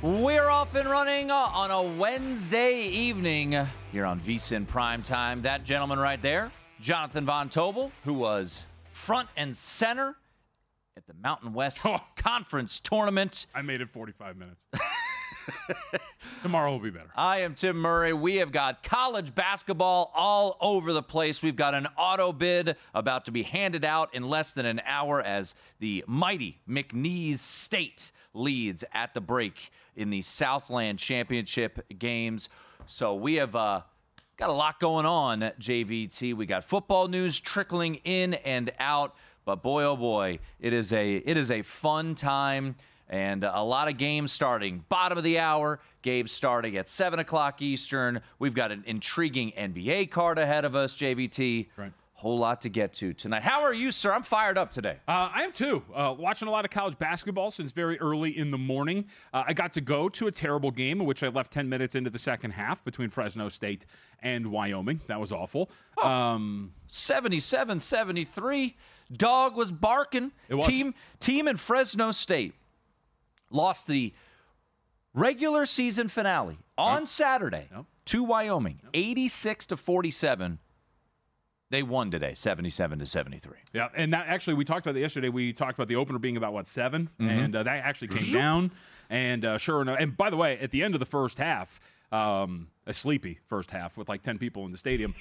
We're off and running on a Wednesday evening here on VSiN PrimeTime. That gentleman right there, Jonathan Von Tobel, who was front and center at the Mountain West Conference Tournament. I made it 45 minutes. Tomorrow will be better. I am Tim Murray. We have got college basketball all over the place. We've got an auto bid about to be handed out in less than an hour as the mighty McNeese State leads at the break in the Southland Championship games. So we have got a lot going on at JVT. We got football news trickling in and out, but boy, oh boy, it is a fun time. And a lot of games starting. Bottom of the hour, games starting at 7 o'clock Eastern. We've got an intriguing NBA card ahead of us, JVT. Right. Whole lot to get to tonight. How are you, sir? I'm fired up today. I am too. Watching a lot of college basketball since very early in the morning. I got to go to a terrible game in which I left 10 minutes into the second half between Fresno State and Wyoming. That was awful. 77-73. Dog was barking. It was. Team in Fresno State lost the regular season finale on Saturday to Wyoming, 86-47. They won today, 77-73. Yeah, and that, actually, we talked about that yesterday. We talked about the opener being about, 7? And that actually came down. And sure enough, and by the way, at the end of the first half, a sleepy first half with like 10 people in the stadium,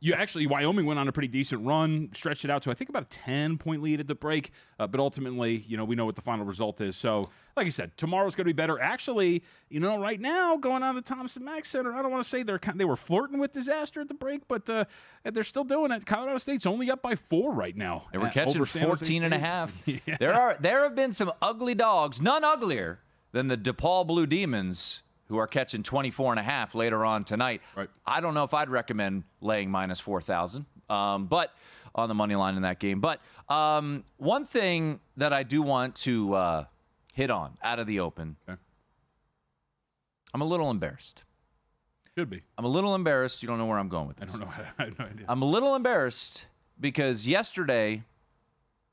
Wyoming went on a pretty decent run, stretched it out to, I think, about a 10-point lead at the break. But ultimately, we know what the final result is. So, like I said, tomorrow's going to be better. Actually, right now, going on to the Thompson-Mack Center, I don't want to say they were flirting with disaster at the break, but they're still doing it. Colorado State's only up by 4 right now. They were catching 14.5. Yeah. There have been some ugly dogs, none uglier than the DePaul Blue Demons, who are catching 24.5 later on tonight. Right. I don't know if I'd recommend laying minus 4,000, but on the money line in that game. But one thing that I do want to hit on out of the open, okay. I'm a little embarrassed. Should be. I'm a little embarrassed. You don't know where I'm going with this. I don't know. I have no idea. I'm a little embarrassed because yesterday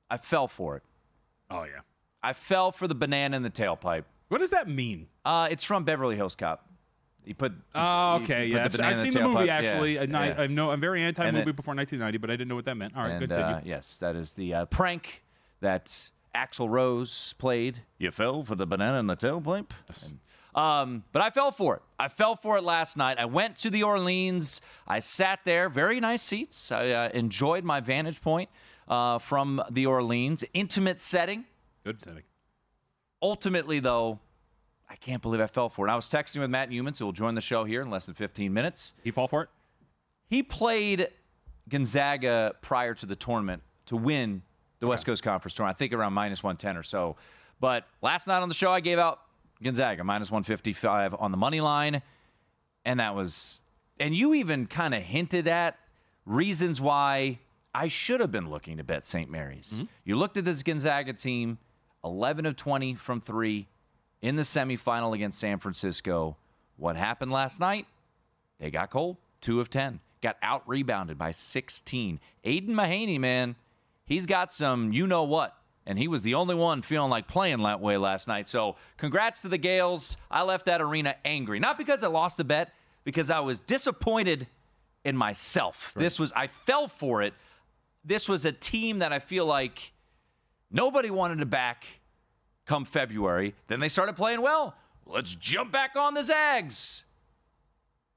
I fell for it. Oh, yeah. I fell for the banana in the tailpipe. What does that mean? It's from Beverly Hills Cop. He put. Oh, okay, yeah. I've seen the movie, actually. Yeah. I'm very anti-movie before 1990, but I didn't know what that meant. All right, continue. Yes, that is the prank that Axl Rose played. You fell for the banana in the tailpipe? Yes. But I fell for it. I fell for it last night. I went to the Orleans. I sat there. Very nice seats. I enjoyed my vantage point from the Orleans. Intimate setting. Good setting. Ultimately, though, I can't believe I fell for it. I was texting with Matt Humans, who will join the show here in less than 15 minutes. He fall for it? He played Gonzaga prior to the tournament to win the West Coast Conference tournament. I think around minus 110 or so. But last night on the show, I gave out Gonzaga minus 155 on the money line. And that was – and you even kind of hinted at reasons why I should have been looking to bet St. Mary's. Mm-hmm. You looked at this Gonzaga team – 11 of 20 from 3 in the semifinal against San Francisco. What happened last night? They got cold. 2 of 10. Got out-rebounded by 16. Aiden Mahaney, man, he's got some you-know-what. And he was the only one feeling like playing that way last night. So congrats to the Gales. I left that arena angry. Not because I lost the bet, because I was disappointed in myself. Right. I fell for it. This was a team that I feel like nobody wanted to back come February. Then they started playing well. Let's jump back on the Zags.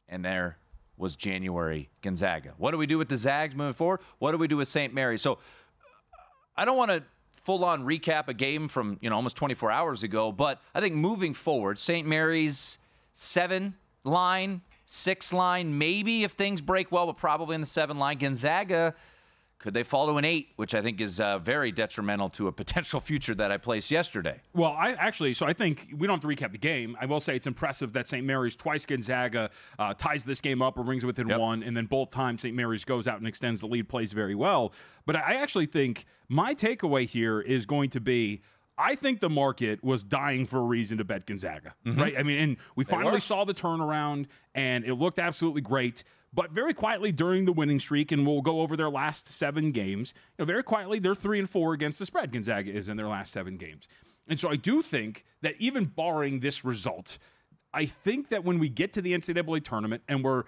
And there was January Gonzaga. What do we do with the Zags moving forward? What do we do with St. Mary's? So I don't want to full-on recap a game from almost 24 hours ago, but I think moving forward, St. Mary's 7 line, 6 line, maybe if things break well, but probably in the 7 line. Gonzaga, could they fall to an 8, which I think is very detrimental to a potential future that I placed yesterday? Well, I think we don't have to recap the game. I will say it's impressive that St. Mary's twice Gonzaga ties this game up or brings it within 1, and then both times St. Mary's goes out and extends the lead, plays very well. But I actually think my takeaway here is going to be, I think the market was dying for a reason to bet Gonzaga, right? I mean, and we finally saw the turnaround, and it looked absolutely great. But very quietly during the winning streak, and we'll go over their last 7 games, very quietly they're 3-4 against the spread. Gonzaga is in their last 7 games. And so I do think that even barring this result, I think that when we get to the NCAA tournament and we're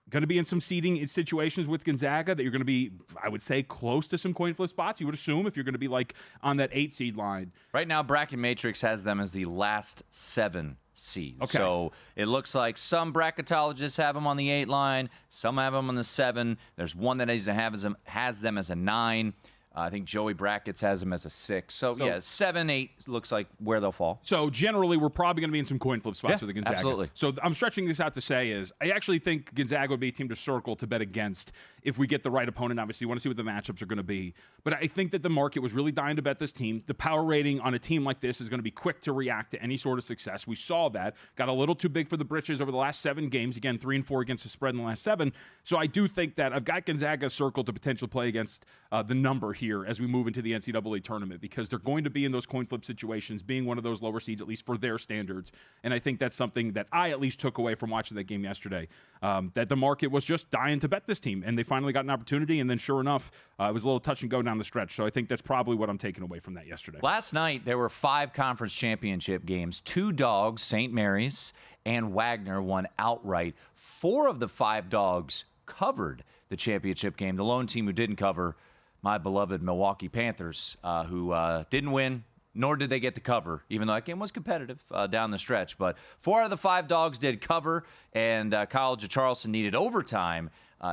going to be in some seeding situations with Gonzaga, that you're going to be, I would say, close to some coin flip spots. You would assume if you're going to be like on that 8 seed line. Right now, Bracket Matrix has them as the last 7 seeds. Okay. So it looks like some bracketologists have them on the 8 line, some have them on the 7. There's one that has them as a 9. I think Joey Brackets has them as a 6. So yeah, 7, 8 looks like where they'll fall. So generally, we're probably going to be in some coin flip spots with the Gonzaga. Absolutely. So I'm stretching this out to say is I actually think Gonzaga would be a team to circle to bet against if we get the right opponent. Obviously, you want to see what the matchups are going to be. But I think that the market was really dying to bet this team. The power rating on a team like this is going to be quick to react to any sort of success. We saw that. Got a little too big for the britches over the last 7 games. Again, 3-4 against the spread in the last 7. So I do think that I've got Gonzaga circled to potentially play against the number here as we move into the NCAA tournament, because they're going to be in those coin flip situations, being one of those lower seeds, at least for their standards. And I think that's something that I at least took away from watching that game yesterday, that the market was just dying to bet this team, and they finally got an opportunity, and then sure enough, it was a little touch and go down the stretch. So I think that's probably what I'm taking away from that yesterday. Last night, there were 5 conference championship games. 2 dogs, St. Mary's and Wagner, won outright. 4 of the 5 dogs covered the championship game. The lone team who didn't cover, my beloved Milwaukee Panthers, who didn't win, nor did they get to cover, even though that game was competitive down the stretch. But 4 out of the 5 dogs did cover, and College of Charleston needed overtime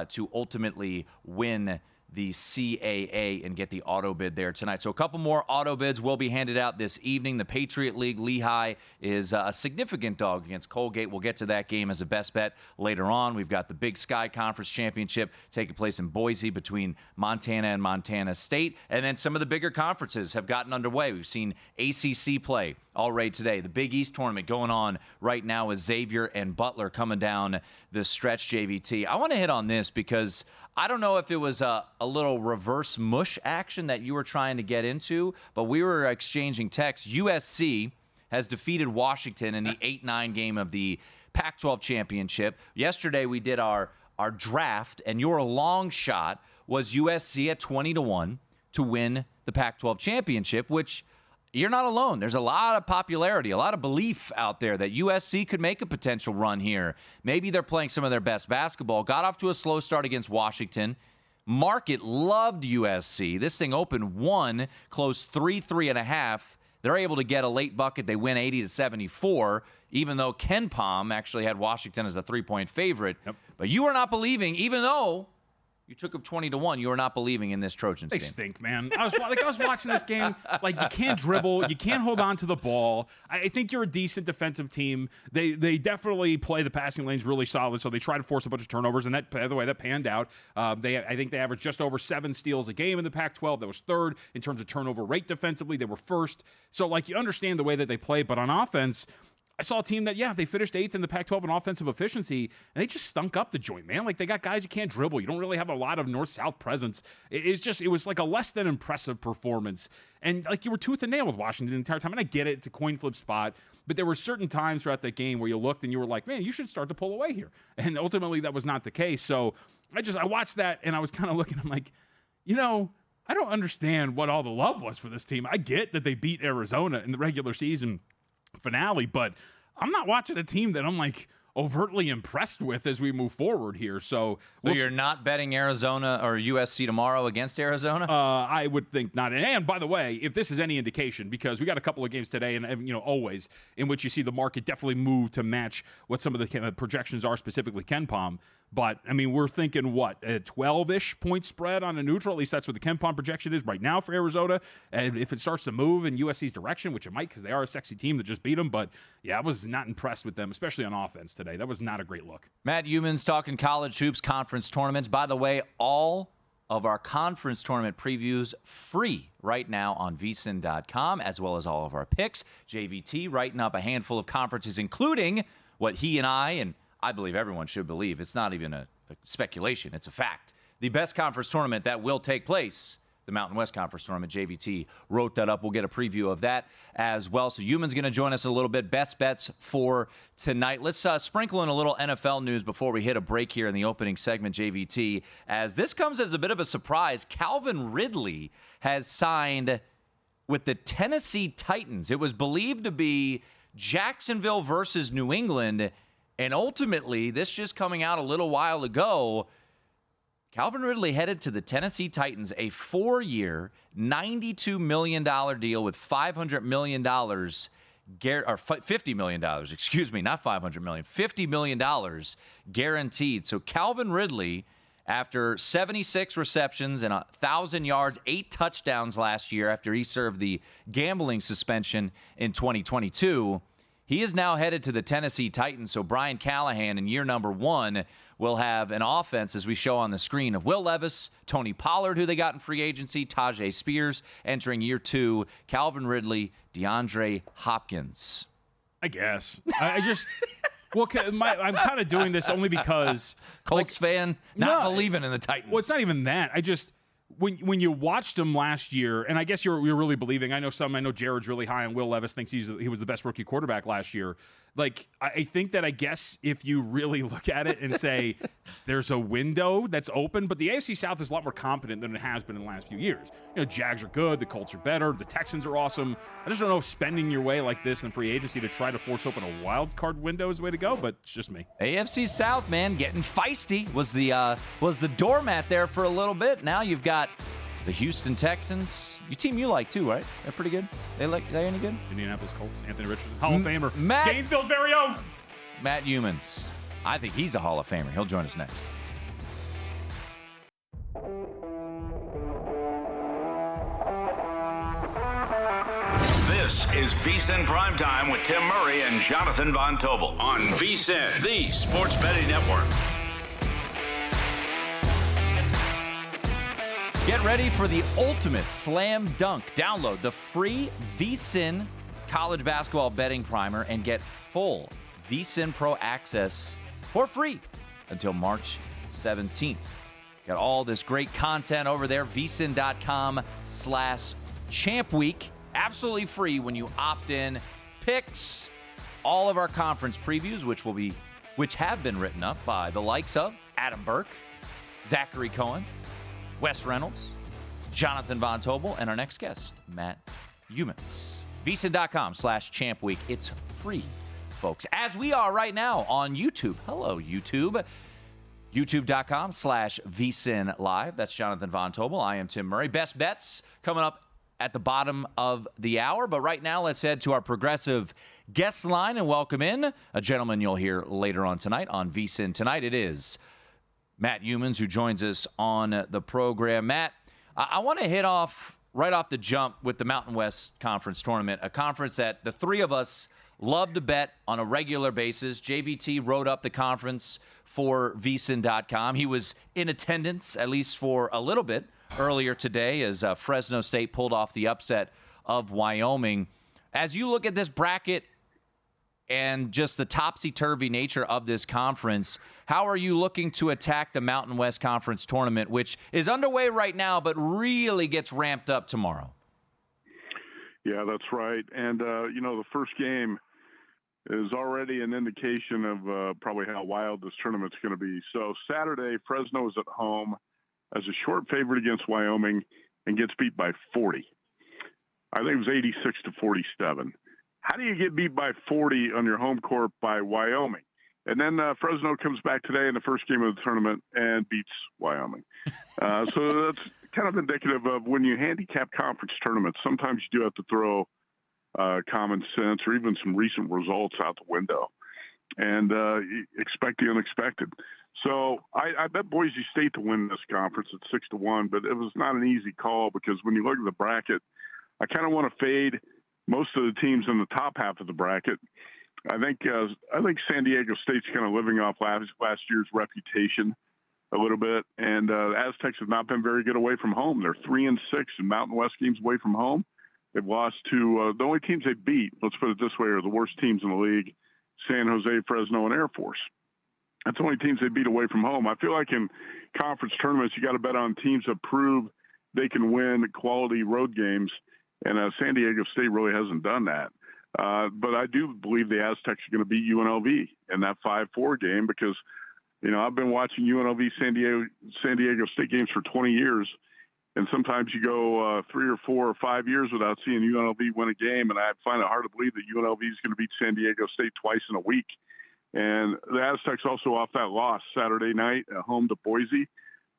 to ultimately win the CAA and get the auto bid there tonight. So a couple more auto bids will be handed out this evening. The Patriot League, Lehigh is a significant dog against Colgate. We'll get to that game as a best bet later on. We've got the Big Sky Conference Championship taking place in Boise between Montana and Montana State. And then some of the bigger conferences have gotten underway. We've seen ACC play already today. The Big East tournament going on right now with Xavier and Butler coming down the stretch, JVT. I want to hit on this because I don't know if it was a little reverse mush action that you were trying to get into, but we were exchanging texts. USC has defeated Washington in the 8-9 game of the Pac-12 championship. Yesterday we did our draft, and your long shot was USC at 20-1 to win the Pac-12 championship, which you're not alone. There's a lot of popularity, a lot of belief out there that USC could make a potential run here. Maybe they're playing some of their best basketball. Got off to a slow start against Washington. Market loved USC. This thing opened 1, closed 3.5. They're able to get a late bucket. They win 80-74, even though Ken Pom actually had Washington as a 3-point favorite. Yep. But you are not believing, even though you took them 20-1. You are not believing in this Trojans game. They stink, man. I was watching this game. Like, you can't dribble. You can't hold on to the ball. I think you're a decent defensive team. They definitely play the passing lanes really solid, so they try to force a bunch of turnovers, and that, by the way, that panned out. I think they averaged just over 7 steals a game in the Pac-12. That was 3rd in terms of turnover rate defensively. They were 1st. So, like, you understand the way that they play, but on offense, I saw a team that, they finished 8th in the Pac-12 in offensive efficiency, and they just stunk up the joint, man. Like, they got guys who can't dribble. You don't really have a lot of north-south presence. It was like a less than impressive performance. And, like, you were tooth and nail with Washington the entire time. And I get it. It's a coin flip spot. But there were certain times throughout that game where you looked and you were like, man, you should start to pull away here. And ultimately, that was not the case. So I watched that, and I was kind of looking. I'm like, I don't understand what all the love was for this team. I get that they beat Arizona in the regular season finale, but I'm not watching a team that I'm like overtly impressed with as we move forward here. So you're not betting Arizona or USC tomorrow against Arizona? I would think not. And by the way, if this is any indication, because we got a couple of games today, and always in which you see the market definitely move to match what some of the projections are, specifically Ken Pom. But, I mean, we're thinking, what, a 12-ish point spread on a neutral? At least that's what the Ken Pom projection is right now for Arizona. And if it starts to move in USC's direction, which it might because they are a sexy team that just beat them. But, I was not impressed with them, especially on offense today. That was not a great look. Matt Humans talking college hoops conference tournaments. By the way, all of our conference tournament previews free right now on VSiN.com, as well as all of our picks. JVT writing up a handful of conferences, including what he and I believe everyone should believe. It's not even a speculation. It's a fact. The best conference tournament that will take place, the Mountain West Conference Tournament. JVT wrote that up. We'll get a preview of that as well. So Human's going to join us a little bit. Best bets for tonight. Let's sprinkle in a little NFL news before we hit a break here in the opening segment, JVT, as this comes as a bit of a surprise. Calvin Ridley has signed with the Tennessee Titans. It was believed to be Jacksonville versus New England, and ultimately, this just coming out a little while ago, Calvin Ridley headed to the Tennessee Titans, a 4-year, $92 million deal with $500 million, or $50 million, excuse me, not $500 million, $50 million guaranteed. So Calvin Ridley, after 76 receptions and 1,000 yards, 8 touchdowns last year after he served the gambling suspension in 2022, he is now headed to the Tennessee Titans. So Brian Callahan in year number 1 will have an offense, as we show on the screen, of Will Levis, Tony Pollard, who they got in free agency, Tajay Spears entering year 2, Calvin Ridley, DeAndre Hopkins. I guess. I just... Well, I'm kind of doing this only because... Colts fan, not believing in the Titans. Well, it's not even that. I just... When you watched him last year, and I guess you're really believing, I know Jared's really high on Will Levis, thinks he was the best rookie quarterback last year. Like, I think that, I guess, if you really look at it and say there's a window that's open, but the AFC South is a lot more competent than it has been in the last few years. You know, Jags are good, the Colts are better, the Texans are awesome. I just don't know if spending your way like this in free agency to try to force open a wild card window is the way to go, but it's just me. AFC South, man, getting feisty was the doormat there for a little bit. Now you've got the Houston Texans. You team you like too, right? They're pretty good. They any good? Indianapolis Colts, Anthony Richardson, Hall of Famer, Gainesville's very own Matt Humans. I think he's a Hall of Famer. He'll join us next. This is VSiN Primetime with Tim Murray and Jonathan Von Tobel on VSiN, the Sports Betting Network. Get ready for the ultimate slam dunk. Download the free VSiN college basketball betting primer and get full VSiN Pro access for free until March 17th. Got all this great content over there, vsin.com/champweek. Absolutely free when you opt in. Picks, all of our conference previews, which have been written up by the likes of Adam Burke, Zachary Cohen, Wes Reynolds, Jonathan Von Tobel, and our next guest, Matt Humans. vsin.com/champweek. It's free, folks. As we are right now on YouTube. Hello, YouTube. YouTube.com/VSiN Live. That's Jonathan Von Tobel. I am Tim Murray. Best bets coming up at the bottom of the hour. But right now, let's head to our progressive guest line and welcome in a gentleman you'll hear later on tonight on VSiN Tonight. It is Matt Humans, who joins us on the program. Matt, I want to hit off right off the jump with the Mountain West Conference Tournament, a conference that the three of us love to bet on a regular basis. JVT wrote up the conference for VSiN.com. He was in attendance, at least for a little bit, earlier today as Fresno State pulled off the upset of Wyoming. As you look at this bracket and just the topsy-turvy nature of this conference, how are you looking to attack the Mountain West Conference Tournament, which is underway right now but really gets ramped up tomorrow? Yeah, that's right. And, the first game is already an indication of probably how wild this tournament's going to be. So Saturday, Fresno is at home as a short favorite against Wyoming and gets beat by 40. I think it was 86-47. How do you get beat by 40 on your home court by Wyoming? And then Fresno comes back today in the first game of the tournament and beats Wyoming. So that's kind of indicative of when you handicap conference tournaments, sometimes you do have to throw common sense or even some recent results out the window and expect the unexpected. So I bet Boise State to win this conference at 6-1, but it was not an easy call because when you look at the bracket, I kind of want to fade most of the teams in the top half of the bracket. I think San Diego State's kind of living off last year's reputation a little bit, and the Aztecs have not been very good away from home. They're 3-6 in Mountain West games away from home. They've lost to the only teams they beat, let's put it this way, are the worst teams in the league: San Jose, Fresno, and Air Force. That's the only teams they beat away from home. I feel like in conference tournaments, you got to bet on teams that prove they can win quality road games, and San Diego State really hasn't done that. But I do believe the Aztecs are going to beat UNLV in that 5-4 game because, I've been watching UNLV San Diego State games for 20 years, And sometimes you go 3 or 4 or 5 years without seeing UNLV win a game, and I find it hard to believe that UNLV is going to beat San Diego State twice in a week. And the Aztecs also off that loss Saturday night at home to Boise,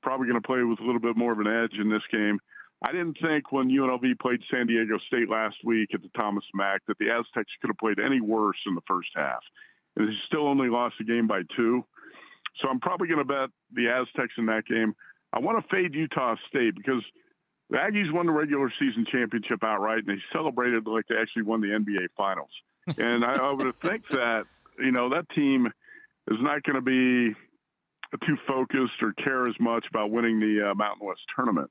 probably going to play with a little bit more of an edge in this game. I didn't think when UNLV played San Diego State last week at the Thomas Mack that the Aztecs could have played any worse in the first half. And they still only lost the game by 2. So I'm probably going to bet the Aztecs in that game. I want to fade Utah State because the Aggies won the regular season championship outright, and they celebrated like they actually won the NBA Finals. And I would think that, that team is not going to be too focused or care as much about winning the Mountain West tournament.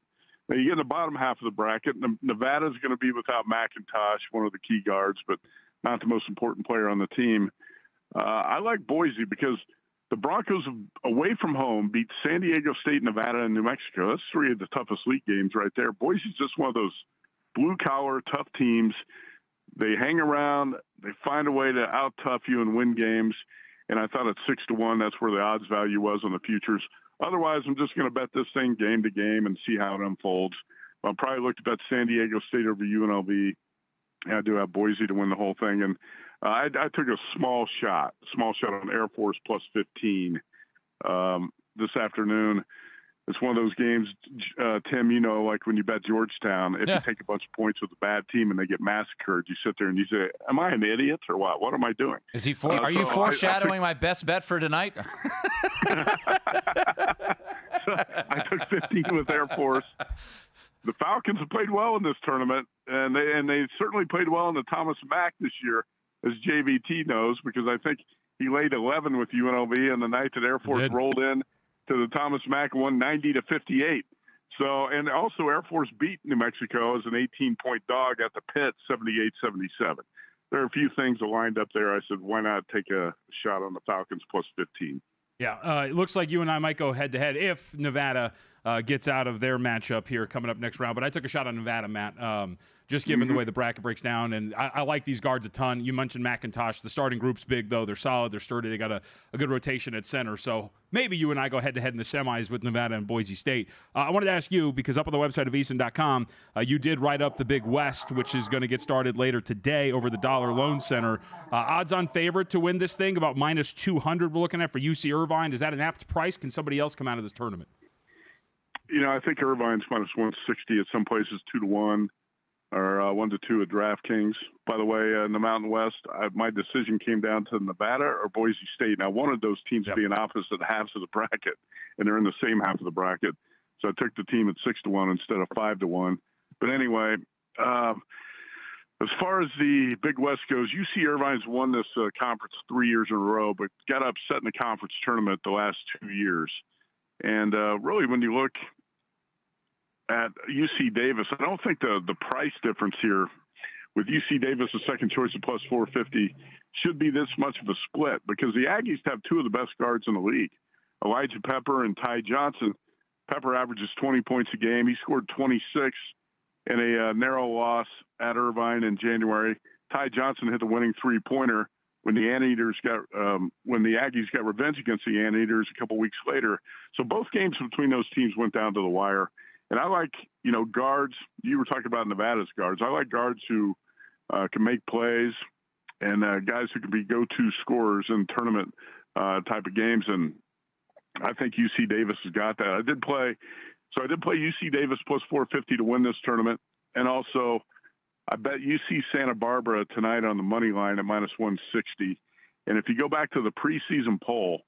Now, you get in the bottom half of the bracket. Nevada's going to be without McIntosh, one of the key guards, but not the most important player on the team. I like Boise because the Broncos away from home beat San Diego State, Nevada, and New Mexico. That's 3 of the toughest league games right there. Boise's just one of those blue-collar, tough teams. They hang around. They find a way to out-tough you and win games. And I thought at 6-1, that's where the odds value was on the futures. Otherwise, I'm just going to bet this thing game to game and see how it unfolds. I'll probably look to bet San Diego State over UNLV. I do have Boise to win the whole thing. And I took a small shot on Air Force plus 15 this afternoon. It's one of those games, Tim, like when you bet Georgetown, if you take a bunch of points with a bad team and they get massacred, you sit there and you say, am I an idiot or what? What am I doing? Is he are you foreshadowing my best bet for tonight? I took 15 with Air Force. The Falcons have played well in this tournament, and they certainly played well in the Thomas Mack this year, as JVT knows, because I think he laid 11 with UNLV on the night that Air Force rolled in to the Thomas Mack, won 90-58. So, and also Air Force beat New Mexico as an 18-point dog at the pit, 78-77. There are a few things that lined up there. I said, why not take a shot on the Falcons plus 15? Yeah, it looks like you and I might go head-to-head if Nevada gets out of their matchup here coming up next round. But I took a shot on Nevada, Matt, just given the way the bracket breaks down. And I like these guards a ton. You mentioned McIntosh. The starting group's big, though. They're solid. They're sturdy. They got a good rotation at center. So maybe you and I go head-to-head in the semis with Nevada and Boise State. I wanted to ask you, because up on the website of VSiN.com, you did write up the Big West, which is going to get started later today over the Dollar Loan Center. Odds-on favorite to win this thing, about minus 200 we're looking at for UC Irvine. Is that an apt price? Can somebody else come out of this tournament? I think Irvine's minus 160 at some places, 2-1 or 1-2 at DraftKings. By the way, in the Mountain West, my decision came down to Nevada or Boise State. And I wanted those teams to be in opposite halves of the bracket, and they're in the same half of the bracket. So I took the team at 6-1 instead of 5-1. But anyway, as far as the Big West goes, UC Irvine's won this conference 3 years in a row, but got upset in the conference tournament the last 2 years. And really, when you look at UC Davis, I don't think the price difference here with UC Davis, the second choice at plus 450, should be this much of a split because the Aggies have 2 of the best guards in the league, Elijah Pepper and Ty Johnson. Pepper averages 20 points a game. He scored 26 in a narrow loss at Irvine in January. Ty Johnson hit the winning three-pointer when the Aggies got revenge against the Anteaters a couple weeks later. So both games between those teams went down to the wire. And I like, guards. You were talking about Nevada's guards. I like guards who can make plays and guys who can be go-to scorers in tournament type of games. And I think UC Davis has got that. I did play UC Davis plus 450 to win this tournament. And also I bet UC Santa Barbara tonight on the money line at minus 160. And if you go back to the preseason poll,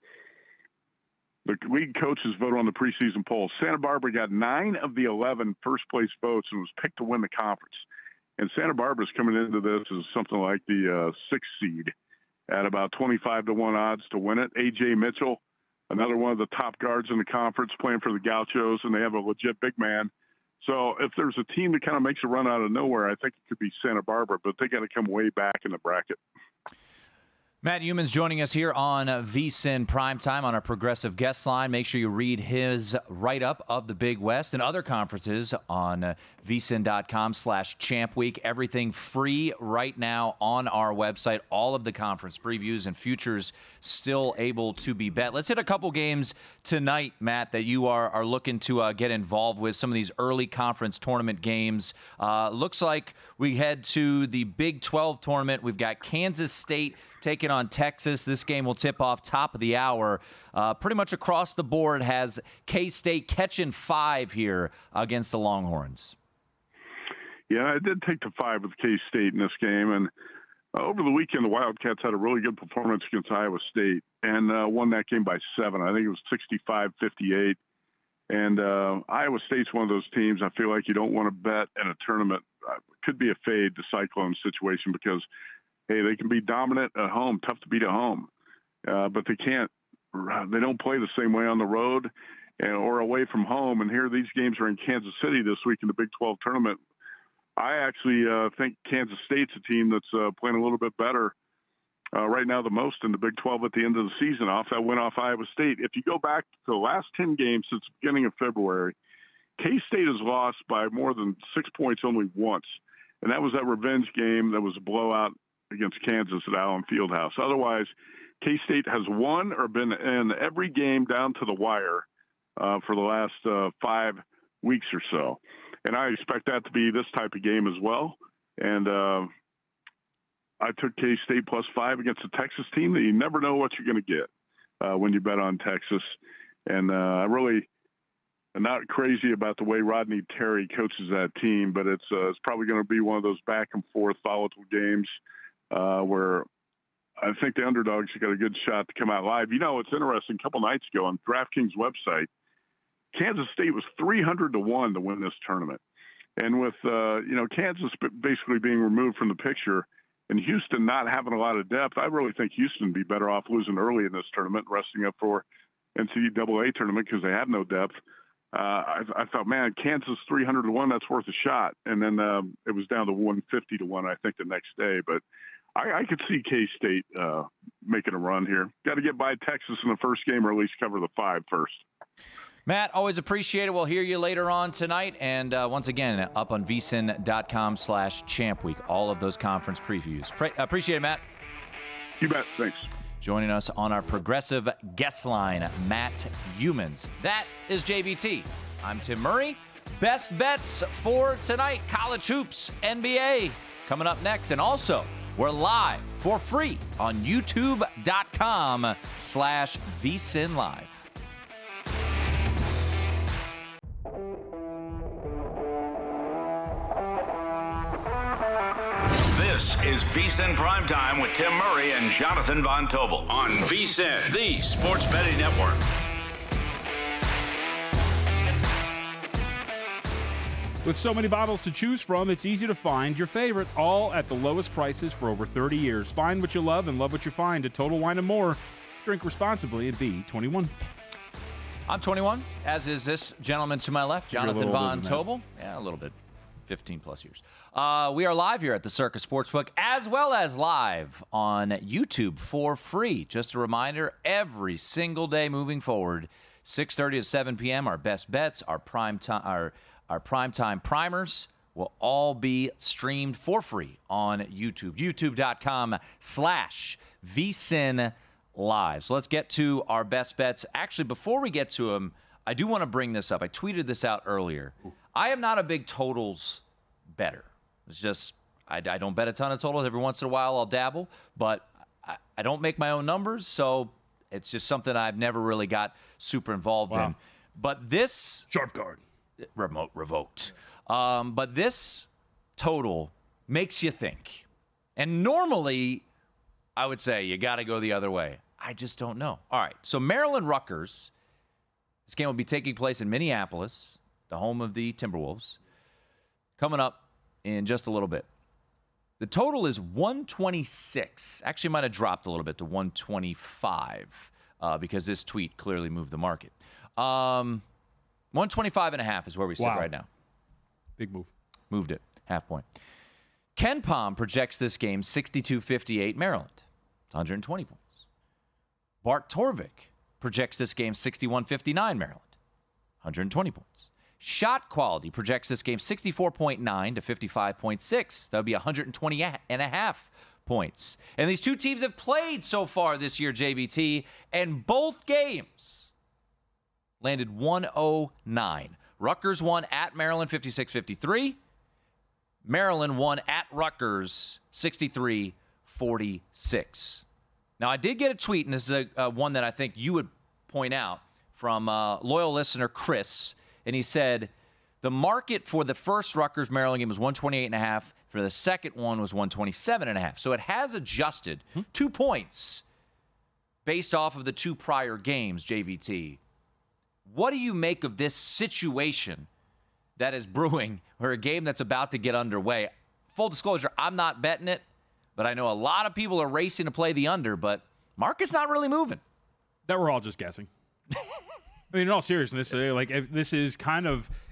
the league coaches vote on the preseason poll. Santa Barbara got 9 of the 11 first-place votes and was picked to win the conference. And Santa Barbara's coming into this as something like the 6th seed at about 25-1 odds to win it. A.J. Mitchell, another one of the top guards in the conference, playing for the Gauchos, and they have a legit big man. So if there's a team that kind of makes a run out of nowhere, I think it could be Santa Barbara, but they got to come way back in the bracket. Matt Humans joining us here on VSiN Primetime on our progressive guest line. Make sure you read his write-up of the Big West and other conferences on vsin.com/Champ Week. Everything free right now on our website. All of the conference previews and futures still able to be bet. Let's hit a couple games tonight, Matt, that you are looking to get involved with. Some of these early conference tournament games. Looks like we head to the Big 12 tournament. We've got Kansas State taking on Texas. This game will tip off top of the hour. Pretty much across the board has K-State catching 5 here against the Longhorns. Yeah, I did take the 5 with K-State in this game. And over the weekend, the Wildcats had a really good performance against Iowa State and won that game by 7. I think it was 65-58. And Iowa State's one of those teams I feel like you don't want to bet in a tournament. Could be a fade, the Cyclone situation, because hey, they can be dominant at home, tough to beat at home, but they don't play the same way on the road or away from home. And here these games are in Kansas City this week in the Big 12 tournament. I actually think Kansas State's a team that's playing a little bit better right now the most in the Big 12 at the end of the season off that win off Iowa State. If you go back to the last 10 games since the beginning of February, K-State has lost by more than 6 points only once, and that was that revenge game that was a blowout against Kansas at Allen Fieldhouse. Otherwise, K-State has won or been in every game down to the wire for the last 5 weeks or so. And I expect that to be this type of game as well. And I took K-State +5 against a Texas team that you never know what you're going to get when you bet on Texas. And I really am not crazy about the way Rodney Terry coaches that team, but it's probably going to be one of those back and forth volatile games where I think the underdogs have got a good shot to come out live. You know, it's interesting. A couple nights ago on DraftKings website, Kansas State was 300-1 to win this tournament. And with, Kansas basically being removed from the picture and Houston not having a lot of depth, I really think Houston would be better off losing early in this tournament, resting up for NCAA tournament because they have no depth. I thought, man, Kansas 300-1, that's worth a shot. And then it was down to 150-1, I think, the next day. But I could see K-State making a run here. Got to get by Texas in the first game or at least cover the 5 first. Matt, always appreciate it. We'll hear you later on tonight. And once again, up on vsin.com/Champ Week, all of those conference previews. Appreciate it, Matt. You bet. Thanks. Joining us on our progressive guest line, Matt Humans. That is JVT. I'm Tim Murray. Best bets for tonight, college hoops, NBA, coming up next. And also, we're live for free on youtube.com/VSiN Live. This is VSiN Primetime with Tim Murray and Jonathan Von Tobel on VSiN, the Sports Betting Network. With so many bottles to choose from, it's easy to find your favorite, all at the lowest prices for over 30 years. Find what you love and love what you find at Total Wine & More. Drink responsibly and be 21. I'm 21, as is this gentleman to my left, Jonathan Von Tobel. Yeah, a little bit. 15-plus years. We are live here at the Circus Sportsbook, as well as live on YouTube for free. Just a reminder, every single day moving forward, 6:30 to 7 p.m., our best bets, our primetime primers will all be streamed for free on YouTube. YouTube.com/VSiN Live. So let's get to our best bets. Actually, before we get to them, I do want to bring this up. I tweeted this out earlier. I am not a big totals better. It's just I don't bet a ton of totals. Every once in a while I'll dabble, but I don't make my own numbers, so it's just something I've never really got super involved in. But this sharp guard revoked. But this total makes you think. And normally I would say you got to go the other way. I just don't know. All right, so Maryland-Rutgers. This game will be taking place in Minneapolis, the home of the Timberwolves, coming up in just a little bit. The total is 126. Actually, might have dropped a little bit to 125 because this tweet clearly moved the market. 125.5 is where we sit right now. Big move. Moved it. Half point. Ken Palm projects this game 62-58 Maryland. It's 120 points. Bart Torvik projects this game 61-59 Maryland. 120 points. Shot quality projects this game 64.9 to 55.6. That would be 120 and a half points. And these two teams have played so far this year, JVT, and both games landed 109. Rutgers won at Maryland 56-53. Maryland won at Rutgers 63-46. Now, I did get a tweet, and this is one that I think you would point out, from loyal listener Chris, and he said the market for the first Rutgers-Maryland game was 128.5. For the second one was 127.5. So it has adjusted 2 points based off of the two prior games, JVT. What do you make of this situation that is brewing, or a game that's about to get underway? Full disclosure, I'm not betting it, but I know a lot of people are racing to play the under, but market's not really moving. That we're all just guessing. I mean, in all seriousness, this is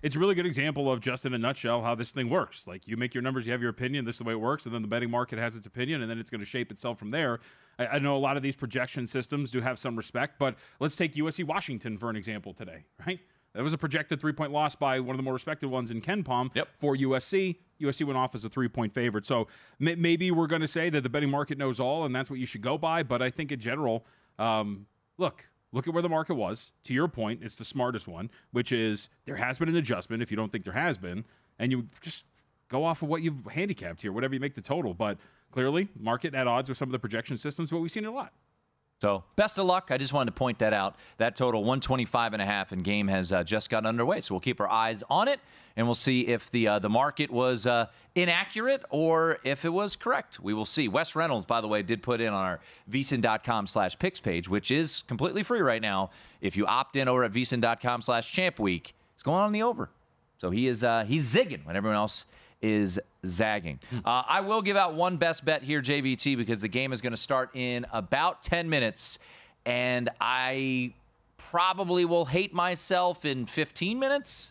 it's a really good example of, just in a nutshell, how this thing works. Like, you make your numbers, you have your opinion, this is the way it works, and then the betting market has its opinion, and then it's going to shape itself from there. I know a lot of these projection systems do have some respect, but let's take USC-Washington for an example today, right? That was a projected 3-point loss by one of the more respected ones in KenPom for USC. USC went off as a 3-point favorite. So maybe we're going to say that the betting market knows all, and that's what you should go by. But I think in general, look at where the market was. To your point, it's the smartest one, which is there has been an adjustment if you don't think there has been, and you just go off of what you've handicapped here, whatever you make the total. But clearly, market at odds with some of the projection systems, but we've seen it a lot. So, best of luck. I just wanted to point that out. That total, 125.5, and game has just gotten underway. So we'll keep our eyes on it, and we'll see if the market was inaccurate or if it was correct. We will see. Wes Reynolds, by the way, did put in on our VSiN.com/picks page, which is completely free right now. If you opt in over at VSiN.com/champ week, it's going on the over. So he's zigging when everyone else is zagging. I will give out one best bet here, JVT, because the game is going to start in about 10 minutes, and I probably will hate myself in 15 minutes.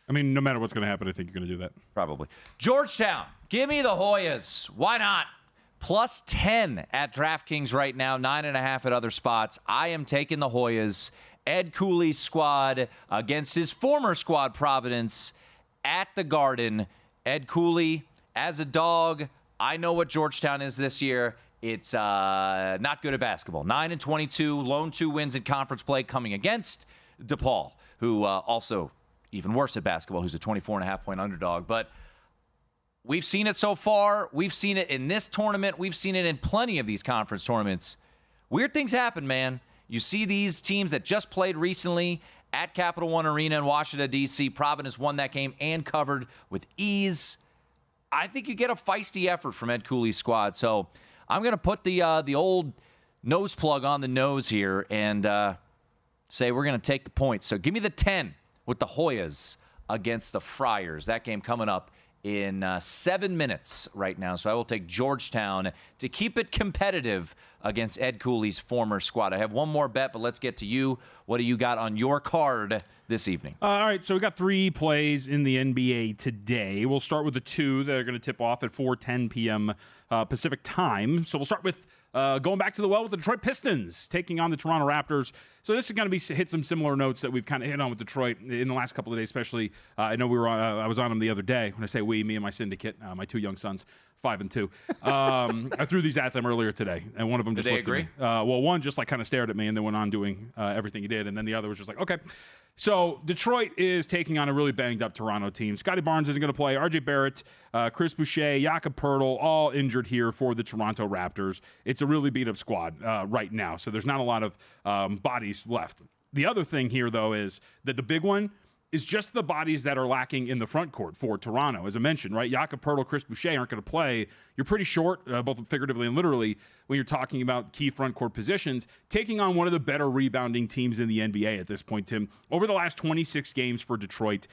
I mean, no matter what's going to happen, I think you're going to do that. Probably. Georgetown, give me the Hoyas. Why not? Plus 10 at DraftKings right now, 9.5 at other spots. I am taking the Hoyas. Ed Cooley's squad against his former squad, Providence, at the Garden. Ed Cooley, as a dog, I know what Georgetown is this year. It's not good at basketball. 9-22, lone 2 wins in conference play coming against DePaul, who also even worse at basketball, who's a 24.5-point underdog. But we've seen it so far. We've seen it in this tournament. We've seen it in plenty of these conference tournaments. Weird things happen, man. You see these teams that just played recently at Capital One Arena in Washington, D.C. Providence won that game and covered with ease. I think you get a feisty effort from Ed Cooley's squad. So I'm going to put the old nose plug on the nose here and say we're going to take the points. So give me the 10 with the Hoyas against the Friars. That game coming up in 7 minutes right now. So I will take Georgetown to keep it competitive against Ed Cooley's former squad. I have one more bet, but let's get to you. What do you got on your card this evening? All right, so we got 3 plays in the NBA today. We'll start with the 2 that are going to tip off at 4:10 p.m. Pacific time. So we'll start with going back to the well with the Detroit Pistons, taking on the Toronto Raptors. So this is going to hit some similar notes that we've kind of hit on with Detroit in the last couple of days, especially. I know I was on them the other day. When I say we, me and my syndicate, my 2 young sons, 5 and 2. I threw these at them earlier today, and one of them just looked at me. Well, one just kind of stared at me and then went on doing everything he did, and then the other was just like, okay. So Detroit is taking on a really banged-up Toronto team. Scotty Barnes isn't going to play. R.J. Barrett, Chris Boucher, Jakob Poeltl, all injured here for the Toronto Raptors. It's a really beat-up squad right now, so there's not a lot of bodies left. The other thing here, though, is that the big one is just the bodies that are lacking in the front court for Toronto. As I mentioned, right, Jakob Poeltl, Chris Boucher aren't going to play. You're pretty short, both figuratively and literally, when you're talking about key front court positions, taking on one of the better rebounding teams in the NBA at this point, Tim. Over the last 26 games for Detroit,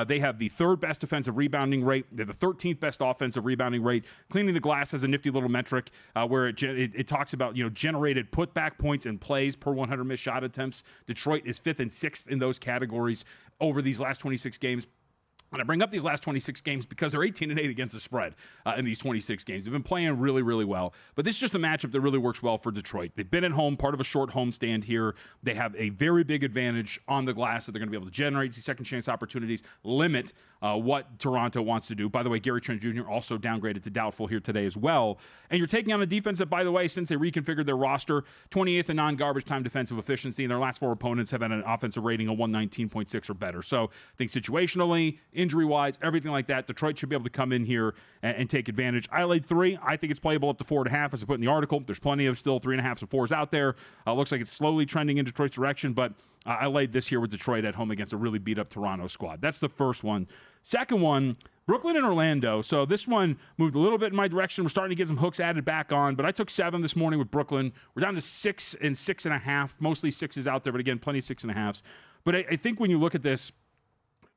they have the 3rd best defensive rebounding rate. They're the 13th best offensive rebounding rate. Cleaning the glass has a nifty little metric where it talks about generated putback points and plays per 100 missed shot attempts. Detroit is 5th and 6th in those categories over these last 26 games. And I bring up these last 26 games because they're 18-8 against the spread in these 26 games. They've been playing really, really well. But this is just a matchup that really works well for Detroit. They've been at home, part of a short homestand here. They have a very big advantage on the glass that they're going to be able to generate these second chance opportunities, limit what Toronto wants to do. By the way, Gary Trent Jr. also downgraded to doubtful here today as well. And you're taking on a defense that, by the way, since they reconfigured their roster, 28th in non-garbage time defensive efficiency, and their last 4 opponents have had an offensive rating of 119.6 or better. So I think situationally, injury-wise, everything like that, Detroit should be able to come in here and take advantage. I laid 3. I think it's playable up to 4.5, as I put in the article. There's plenty of still 3.5s and 4s out there. Looks like it's slowly trending in Detroit's direction, but I laid this here with Detroit at home against a really beat-up Toronto squad. That's the first one. Second one, Brooklyn and Orlando. So this one moved a little bit in my direction. We're starting to get some hooks added back on, but I took 7 this morning with Brooklyn. We're down to 6 and 6.5. Mostly 6s out there, but again, plenty of 6.5s. But I think when you look at this,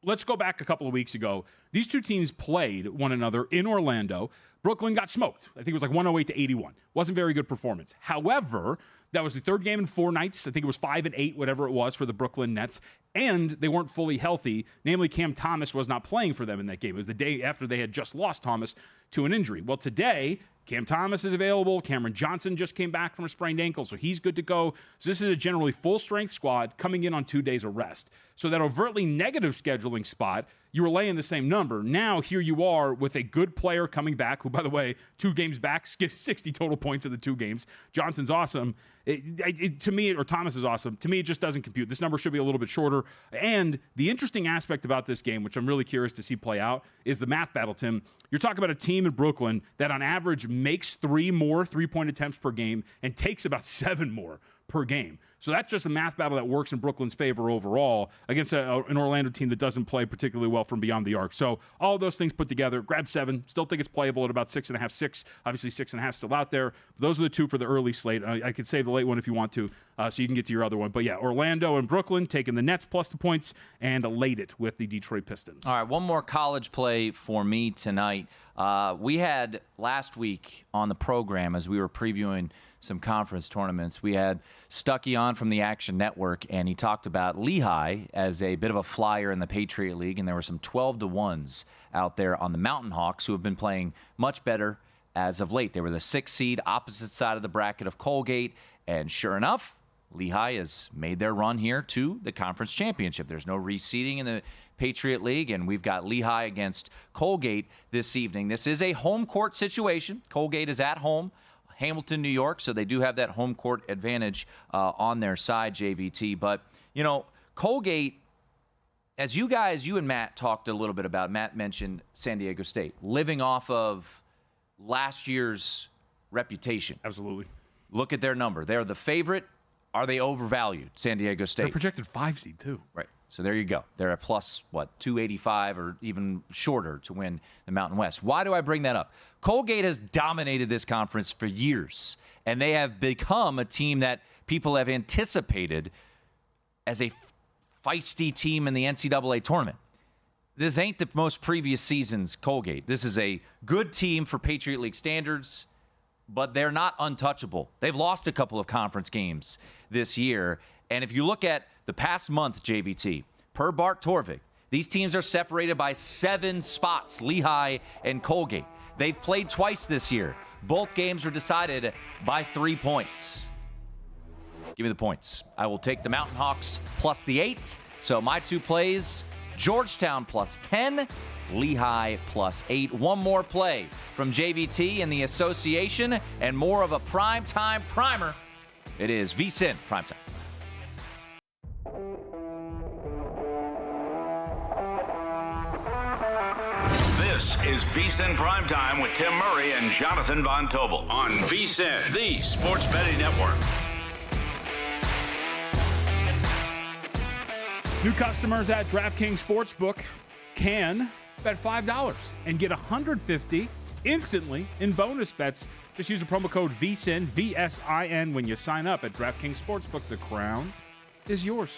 let's go back a couple of weeks ago. These two teams played one another in Orlando. Brooklyn got smoked. I think it was like 108 to 81. Wasn't very good performance. However, that was the third game in 4 nights. I think it was 5 and 8, whatever it was for the Brooklyn Nets. And they weren't fully healthy. Namely, Cam Thomas was not playing for them in that game. It was the day after they had just lost Thomas to an injury. Well, today, Cam Thomas is available. Cameron Johnson just came back from a sprained ankle, so he's good to go. So this is a generally full-strength squad coming in on 2 days of rest. So that overtly negative scheduling spot, you were laying the same number. Now, here you are with a good player coming back, who, by the way, 2 games back, skipped 60 total points in the 2 games. Johnson's awesome. To me, or Thomas is awesome. To me, it just doesn't compute. This number should be a little bit shorter. And the interesting aspect about this game, which I'm really curious to see play out, is the math battle, Tim. You're talking about a team in Brooklyn that on average makes 3 more three-point attempts per game and takes about 7 more per game. So that's just a math battle that works in Brooklyn's favor overall against an Orlando team that doesn't play particularly well from beyond the arc. So all of those things put together, grab 7. Still think it's playable at about 6.5, 6. Obviously 6.5 still out there. Those are the 2 for the early slate. I could save the late one if you want to, so you can get to your other one. But yeah, Orlando and Brooklyn taking the Nets plus the points and laid it with the Detroit Pistons. All right, one more college play for me tonight. We had last week on the program, as we were previewing some conference tournaments, we had Stuckey on from the Action Network, and he talked about Lehigh as a bit of a flyer in the Patriot League, and there were some 12-1s out there on the Mountain Hawks, who have been playing much better as of late. They were the 6th seed, opposite side of the bracket of Colgate, and sure enough, Lehigh has made their run here to the conference championship. There's no reseeding in the Patriot League, and we've got Lehigh against Colgate this evening. This is a home court situation. Colgate is at home, Hamilton, New York, so they do have that home court advantage on their side, JVT. But, you know, Colgate, as you and Matt talked a little bit about, Matt mentioned San Diego State, living off of last year's reputation. Absolutely. Look at their number. They're the favorite. Are they overvalued, San Diego State? They're projected 5 seed, too. Right. So there you go. They're at plus, 285 or even shorter to win the Mountain West. Why do I bring that up? Colgate has dominated this conference for years, and they have become a team that people have anticipated as a feisty team in the NCAA tournament. This ain't the most previous season's Colgate. This is a good team for Patriot League standards, but they're not untouchable. They've lost a couple of conference games this year. And if you look at the past month, JVT, per Bart Torvik, these teams are separated by 7 spots, Lehigh and Colgate. They've played twice this year. Both games were decided by 3 points. Give me the points. I will take the Mountain Hawks plus the 8. So my 2 plays, Georgetown plus 10, Lehigh plus 8. One more play from JVT and the association, and more of a primetime primer. It is VSiN PrimeTime. This is VSiN Primetime with Tim Murray and Jonathan Von Tobel on VSiN, the Sports Betting Network. New customers at DraftKings Sportsbook can bet $5 and get $150 instantly in bonus bets. Just use the promo code VSiN, VSIN, when you sign up at DraftKings Sportsbook. The crown is yours.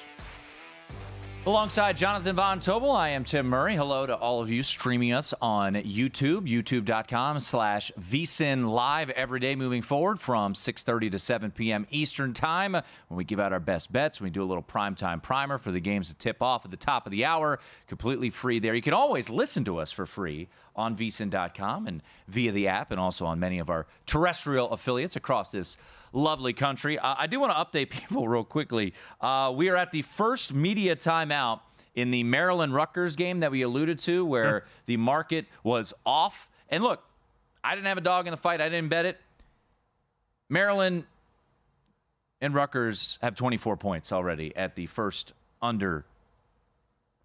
Alongside Jonathan Von Tobel, I am Tim Murray. Hello to all of you streaming us on YouTube, youtube.com/VSiN Live every day moving forward from 6:30 to 7 p.m. Eastern Time when we give out our best bets. We do a little primetime primer for the games that tip off at the top of the hour, completely free there. You can always listen to us for free on VSiN.com and via the app, and also on many of our terrestrial affiliates across this lovely country. I do want to update people real quickly. We are at the first media timeout in the Maryland-Rutgers game that we alluded to, where the market was off. And look, I didn't have a dog in the fight. I didn't bet it. Maryland and Rutgers have 24 points already at the first under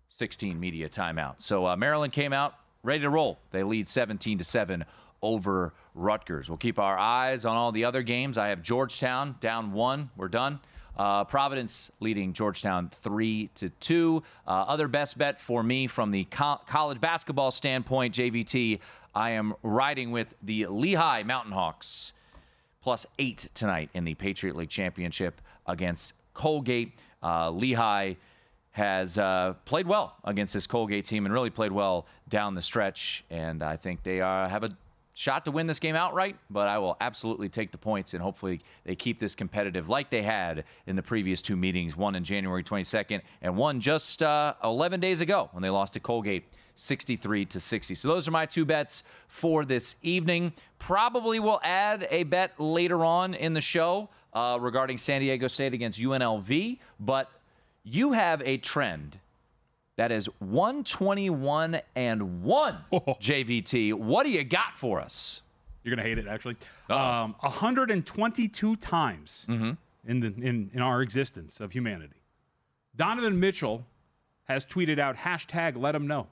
16 media timeout. So Maryland came out ready to roll. They lead 17-7 over Rutgers. We'll keep our eyes on all the other games. I have Georgetown down 1. We're done. Providence leading Georgetown 3-2. Other best bet for me from the college basketball standpoint, JVT, I am riding with the Lehigh Mountain Hawks +8 tonight in the Patriot League Championship against Colgate. Lehigh has played well against this Colgate team and really played well down the stretch. And I think they have a shot to win this game outright, but I will absolutely take the points, and hopefully they keep this competitive like they had in the previous 2 meetings, one in January 22nd and one just 11 days ago when they lost to Colgate 63-60. So those are my 2 bets for this evening. Probably will add a bet later on in the show regarding San Diego State against UNLV, but you have a trend that is 121-1, JVT. What do you got for us? You're going to hate it, actually. 122 times in our existence of humanity, Donovan Mitchell has tweeted out #LetHimKnow.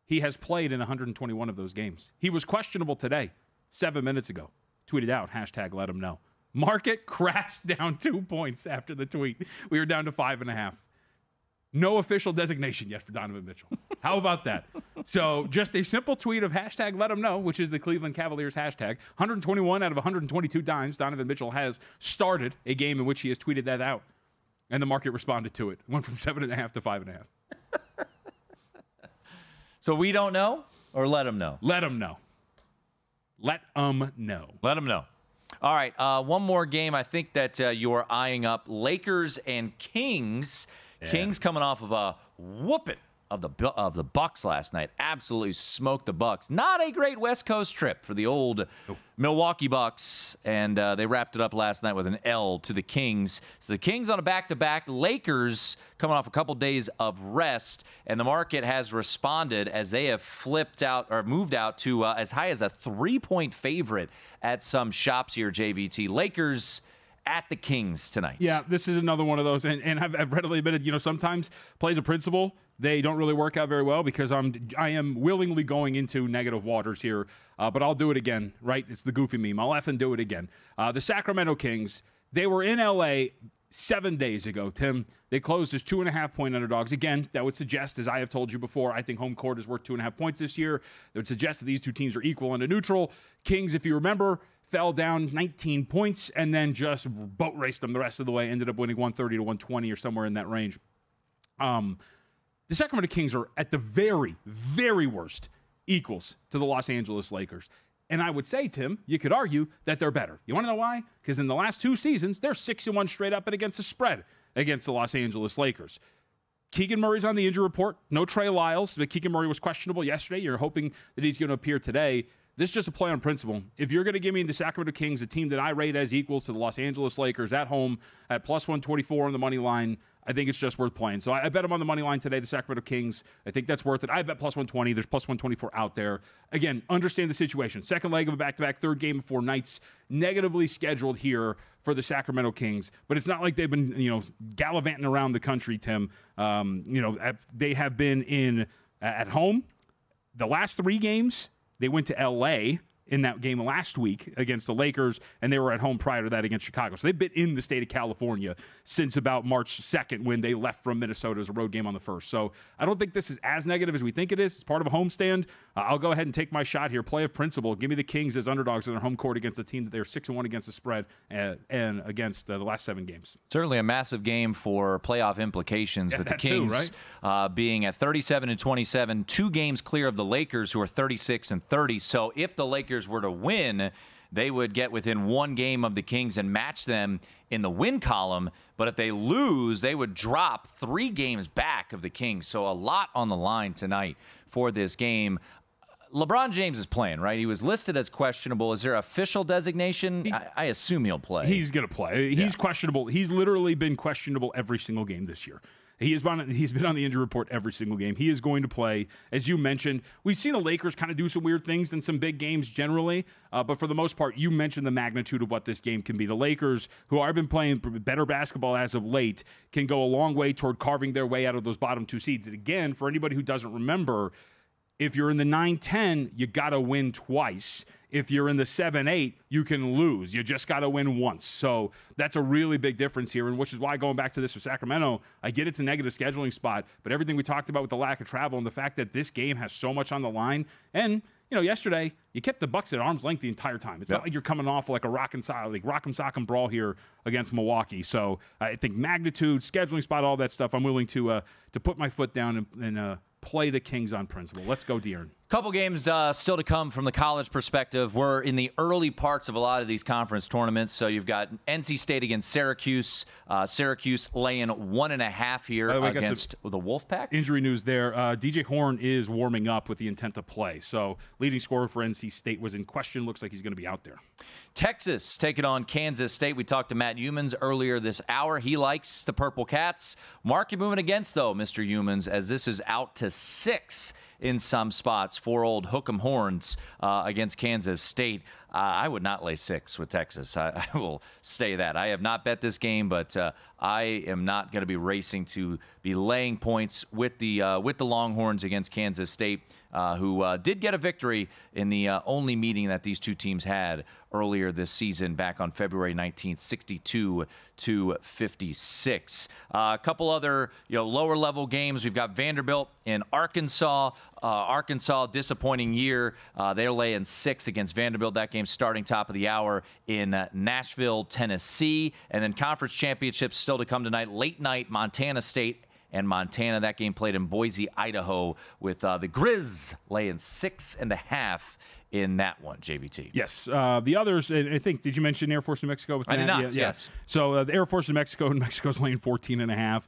He has played in 121 of those games. He was questionable today, 7 minutes ago. Tweeted out #LetHimKnow. Market crashed down 2 points after the tweet. We were down to 5.5. No official designation yet for Donovan Mitchell. How about that? So just a simple tweet of #LetHimKnow, which is the Cleveland Cavaliers hashtag. 121 out of 122 times Donovan Mitchell has started a game in which he has tweeted that out. And the market responded to it. Went from 7.5 to 5.5. So we don't know, or let them know? Let them know. Let them know. Let them know. All right, one more game I think that you are eyeing up. Lakers and Kings. Yeah. Kings coming off of a whooping of the Bucks last night. Absolutely smoked the Bucks. Not a great West Coast trip for the old Milwaukee Bucks, and they wrapped it up last night with an L to the Kings. So the Kings on a back-to-back. Lakers coming off a couple days of rest, and the market has responded as they have flipped out or moved out to as high as a 3-point favorite at some shops here, JVT. Lakers at the Kings tonight. Yeah, this is another one of those, and I've readily admitted, sometimes plays of principle, they don't really work out very well because I am willingly going into negative waters here, but I'll do it again, right? It's the goofy meme. I'll effing do it again. The Sacramento Kings, they were in L.A. 7 days ago, Tim. They closed as 2.5-point underdogs. Again, that would suggest, as I have told you before, I think home court is worth 2.5 points this year. That would suggest that these two teams are equal and a neutral. Kings, if you remember, fell down 19 points and then just boat raced them the rest of the way, ended up winning 130 to 120 or somewhere in that range. The Sacramento Kings are at the very, very worst equals to the Los Angeles Lakers. And I would say, Tim, you could argue that they're better. You want to know why? Because in the last 2 seasons, they're 6-1 straight up and against the spread against the Los Angeles Lakers. Keegan Murray's on the injury report. No Trey Lyles, but Keegan Murray was questionable yesterday. You're hoping that he's going to appear today. This is just a play on principle. If you're going to give me the Sacramento Kings, a team that I rate as equals to the Los Angeles Lakers at home at +124 on the money line, I think it's just worth playing. So I bet them on the money line today, the Sacramento Kings. I think that's worth it. I bet +120. There's +124 out there. Again, understand the situation. Second leg of a back-to-back, third game of 4 nights, negatively scheduled here for the Sacramento Kings. But it's not like they've been, gallivanting around the country, Tim. They have been at home. The last 3 games, they went to L.A. in that game last week against the Lakers, and they were at home prior to that against Chicago. So they've been in the state of California since about March 2nd when they left from Minnesota as a road game on the 1st. So I don't think this is as negative as we think it is. It's part of a homestand, I'll go ahead and take my shot here. Play of principle. Give me the Kings as underdogs on their home court against a team that they're 6-1 against the spread and against the last 7 games. Certainly a massive game for playoff implications with the Kings being at 37-27, 2 games clear of the Lakers, who are 36-30. So if the Lakers were to win, they would get within 1 game of the Kings and match them in the win column. But if they lose, they would drop 3 games back of the Kings. So a lot on the line tonight for this game. LeBron James is playing, right? He was listed as questionable. Is there official designation? I assume he'll play. He's going to play. He's questionable. He's literally been questionable every single game this year. He's been on the injury report every single game. He is going to play. As you mentioned, we've seen the Lakers kind of do some weird things in some big games generally, but for the most part, you mentioned the magnitude of what this game can be. The Lakers, who have been playing better basketball as of late, can go a long way toward carving their way out of those bottom 2 seeds. And again, for anybody who doesn't remember, if you're in the 9-10, you got to win twice. If you're in the 7-8, you can lose. You just got to win once. So that's a really big difference here, and which is why going back to this for Sacramento, I get it's a negative scheduling spot, but everything we talked about with the lack of travel and the fact that this game has so much on the line, and yesterday you kept the Bucks at arm's length the entire time. It's not like you're coming off like a rock 'em sock'em brawl here against Milwaukee. So I think magnitude, scheduling spot, all that stuff, I'm willing to put my foot down and play the Kings on principle. Let's go, De'Aaron. Couple games still to come from the college perspective. We're in the early parts of a lot of these conference tournaments. So you've got NC State against Syracuse. Syracuse laying 1.5 here against the Wolfpack. Injury news there. DJ Horn is warming up with the intent to play. So leading scorer for NC State was in question. Looks like he's going to be out there. Texas taking on Kansas State. We talked to Matt Humans earlier this hour. He likes the Purple Cats. Market moving against, though, Mr. Humans, as this is out to 6 in some spots for old Hook'em Horns against Kansas State. I would not lay 6 with Texas. I will say that. I have not bet this game, but I am not going to be racing to be laying points with the Longhorns against Kansas State, who did get a victory in the only meeting that these 2 teams had earlier this season back on February 19th, 62-56. A couple other lower level games. We've got Vanderbilt in Arkansas. Arkansas, disappointing year. They're laying 6 against Vanderbilt. That game starting top of the hour in Nashville, Tennessee. And then conference championships still to come tonight. Late night, Montana State and Montana. That game played in Boise, Idaho, with the Grizz laying 6.5 in that one, JVT. Yes. The others, I think, did you mention Air Force New Mexico? I did not, yes. So the Air Force New Mexico, and Mexico's laying 14.5.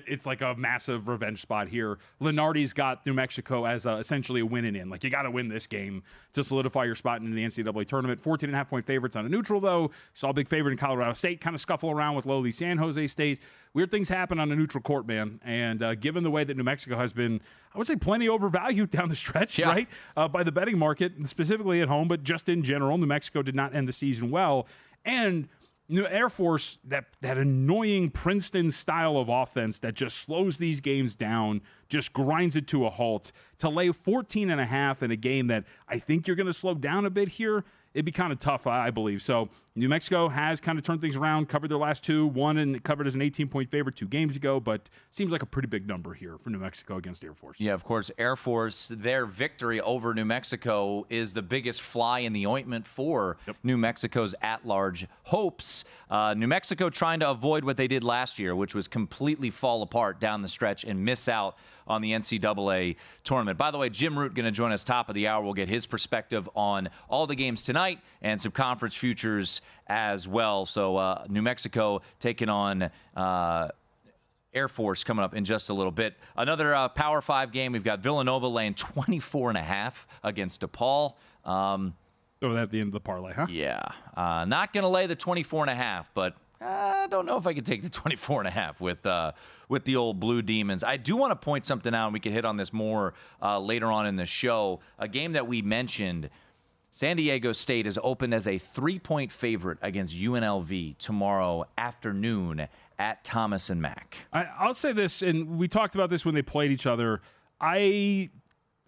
It's like a massive revenge spot here. Lenardi's got New Mexico as essentially a win and in. Like, you got to win this game to solidify your spot in the NCAA tournament. 14.5-point favorites on a neutral, though. Saw a big favorite in Colorado State, kind of scuffle around with lowly San Jose State. Weird things happen on a neutral court, man. And given the way that New Mexico has been, I would say, plenty overvalued down the stretch, right? By the betting market, specifically at home, but just in general, New Mexico did not end the season well. And New Air Force, that annoying Princeton style of offense that just slows these games down, just grinds it to a halt. To lay 14.5 in a game that I think you're going to slow down a bit here, it'd be kind of tough, I believe. So New Mexico has kind of turned things around, covered their last 2, one and covered as an 18-point favorite 2 games ago, but seems like a pretty big number here for New Mexico against Air Force. Yeah, of course, Air Force, their victory over New Mexico is the biggest fly in the ointment for New Mexico's at-large hopes. New Mexico trying to avoid what they did last year, which was completely fall apart down the stretch and miss out on the NCAA tournament. By the way, Jim Root going to join us top of the hour. We'll get his perspective on all the games tonight and some conference futures as well. So New Mexico taking on Air Force coming up in just a little bit. Another Power 5 game. We've got Villanova laying 24.5 against DePaul. So that's the end of the parlay, huh? Yeah. Not going to lay the 24.5, but I don't know if I could take the 24.5 with the old Blue Demons. I do want to point something out, and we can hit on this more later on in the show. A game that we mentioned, San Diego State is opened as a 3-point favorite against UNLV tomorrow afternoon at Thomas and Mack. I'll say this, and we talked about this when they played each other. I'm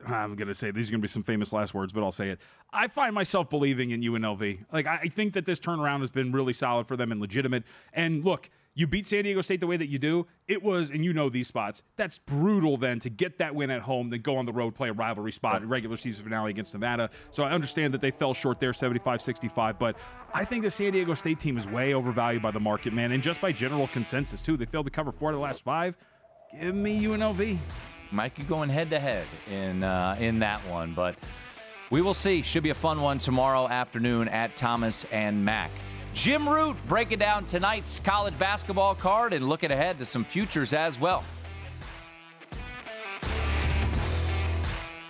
going to say these are going to be some famous last words, but I'll say it. I find myself believing in UNLV. Like, I think that this turnaround has been really solid for them and legitimate. And look, You beat San Diego State the way that you do. It was, and you know these spots, that's brutal then to get that win at home, then go on the road, play a rivalry spot, regular season finale against Nevada. So I understand that they fell short there, 75-65, but I think the San Diego State team is way overvalued by the market, man, and just by general consensus, too. They failed to cover 4 of the last 5. Give me UNLV. Might be going head-to-head in that one, but we will see. Should be a fun one tomorrow afternoon at Thomas and Mack. Jim Root breaking down tonight's college basketball card and looking ahead to some futures as well.